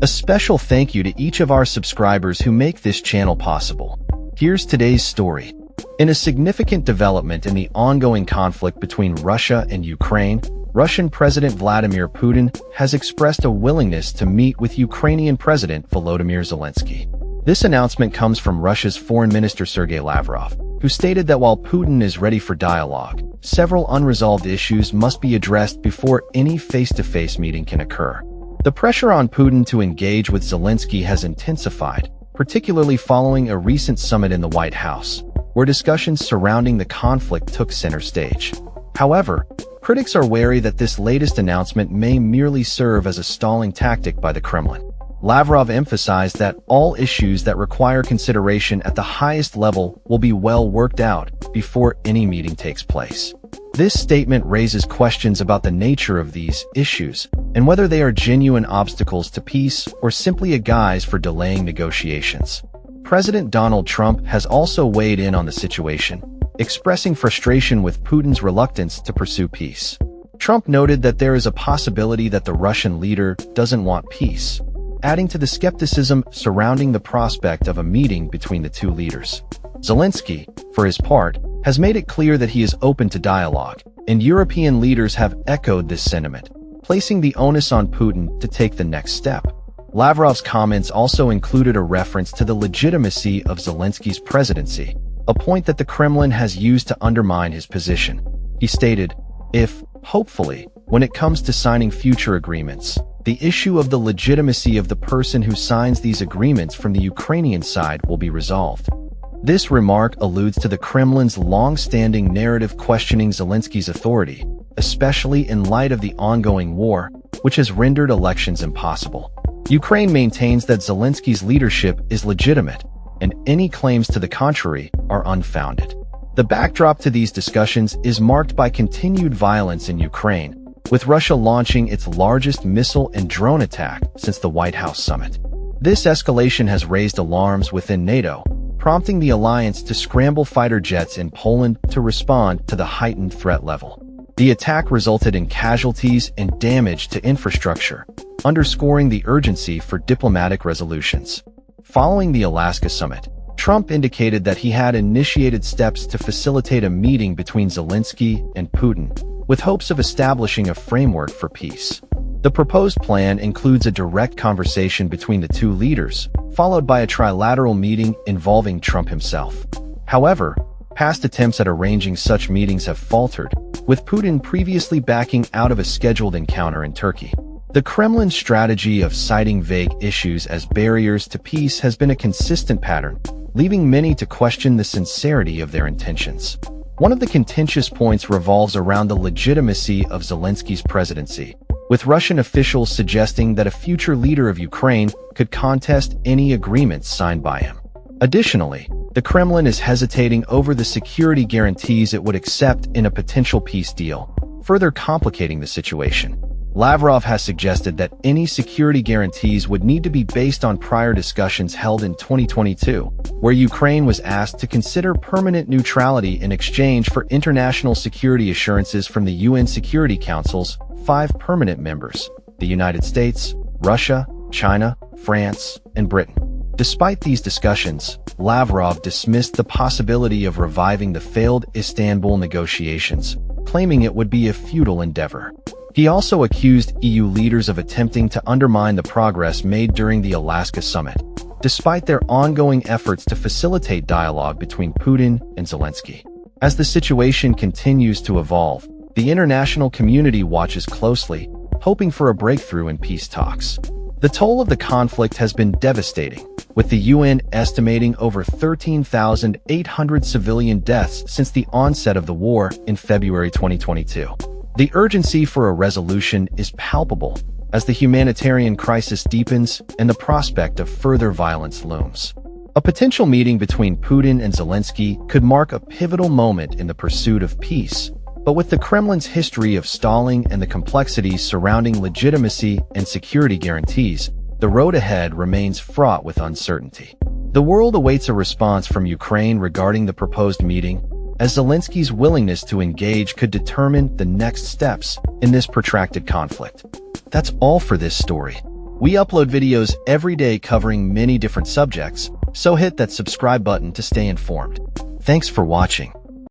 A special thank you to each of our subscribers who make this channel possible. Here's today's story. In a significant development in the ongoing conflict between Russia and Ukraine, Russian President Vladimir Putin has expressed a willingness to meet with Ukrainian President Volodymyr Zelensky. This announcement comes from Russia's Foreign Minister Sergei Lavrov, who stated that while Putin is ready for dialogue, several unresolved issues must be addressed before any face-to-face meeting can occur. The pressure on Putin to engage with Zelensky has intensified, particularly following a recent summit in the White House, where discussions surrounding the conflict took center stage. However, critics are wary that this latest announcement may merely serve as a stalling tactic by the Kremlin. Lavrov emphasized that all issues that require consideration at the highest level will be well worked out before any meeting takes place. This statement raises questions about the nature of these issues and whether they are genuine obstacles to peace or simply a guise for delaying negotiations. President Donald Trump has also weighed in on the situation, expressing frustration with Putin's reluctance to pursue peace. Trump noted that there is a possibility that the Russian leader doesn't want peace, adding to the skepticism surrounding the prospect of a meeting between the two leaders. Zelensky, for his part, has made it clear that he is open to dialogue, and European leaders have echoed this sentiment, placing the onus on Putin to take the next step. Lavrov's comments also included a reference to the legitimacy of Zelensky's presidency, a point that the Kremlin has used to undermine his position. He stated, hopefully, when it comes to signing future agreements, the issue of the legitimacy of the person who signs these agreements from the Ukrainian side will be resolved. This remark alludes to the Kremlin's long-standing narrative questioning Zelensky's authority, especially in light of the ongoing war, which has rendered elections impossible. Ukraine maintains that Zelensky's leadership is legitimate, and any claims to the contrary are unfounded. The backdrop to these discussions is marked by continued violence in Ukraine, with Russia launching its largest missile and drone attack since the White House summit. This escalation has raised alarms within NATO, prompting the alliance to scramble fighter jets in Poland to respond to the heightened threat level. The attack resulted in casualties and damage to infrastructure, underscoring the urgency for diplomatic resolutions. Following the Alaska summit, Trump indicated that he had initiated steps to facilitate a meeting between Zelensky and Putin, with hopes of establishing a framework for peace. The proposed plan includes a direct conversation between the two leaders, followed by a trilateral meeting involving Trump himself. However, past attempts at arranging such meetings have faltered, with Putin previously backing out of a scheduled encounter in Turkey. The Kremlin's strategy of citing vague issues as barriers to peace has been a consistent pattern, leaving many to question the sincerity of their intentions. One of the contentious points revolves around the legitimacy of Zelensky's presidency, with Russian officials suggesting that a future leader of Ukraine could contest any agreements signed by him. Additionally, the Kremlin is hesitating over the security guarantees it would accept in a potential peace deal, further complicating the situation. Lavrov has suggested that any security guarantees would need to be based on prior discussions held in 2022, where Ukraine was asked to consider permanent neutrality in exchange for international security assurances from the UN Security Council's 5 permanent members: the United States, Russia, China, France, and Britain. Despite these discussions, Lavrov dismissed the possibility of reviving the failed Istanbul negotiations, claiming it would be a futile endeavor. He also accused EU leaders of attempting to undermine the progress made during the Alaska summit, despite their ongoing efforts to facilitate dialogue between Putin and Zelensky. As the situation continues to evolve, the international community watches closely, hoping for a breakthrough in peace talks. The toll of the conflict has been devastating, with the UN estimating over 13,800 civilian deaths since the onset of the war in February 2022. The urgency for a resolution is palpable as the humanitarian crisis deepens and the prospect of further violence looms. A potential meeting between Putin and Zelensky could mark a pivotal moment in the pursuit of peace, but with the Kremlin's history of stalling and the complexities surrounding legitimacy and security guarantees, the road ahead remains fraught with uncertainty. The world awaits a response from Ukraine regarding the proposed meeting, as Zelensky's willingness to engage could determine the next steps in this protracted conflict. That's all for this story. We upload videos every day covering many different subjects, so hit that subscribe button to stay informed. Thanks for watching.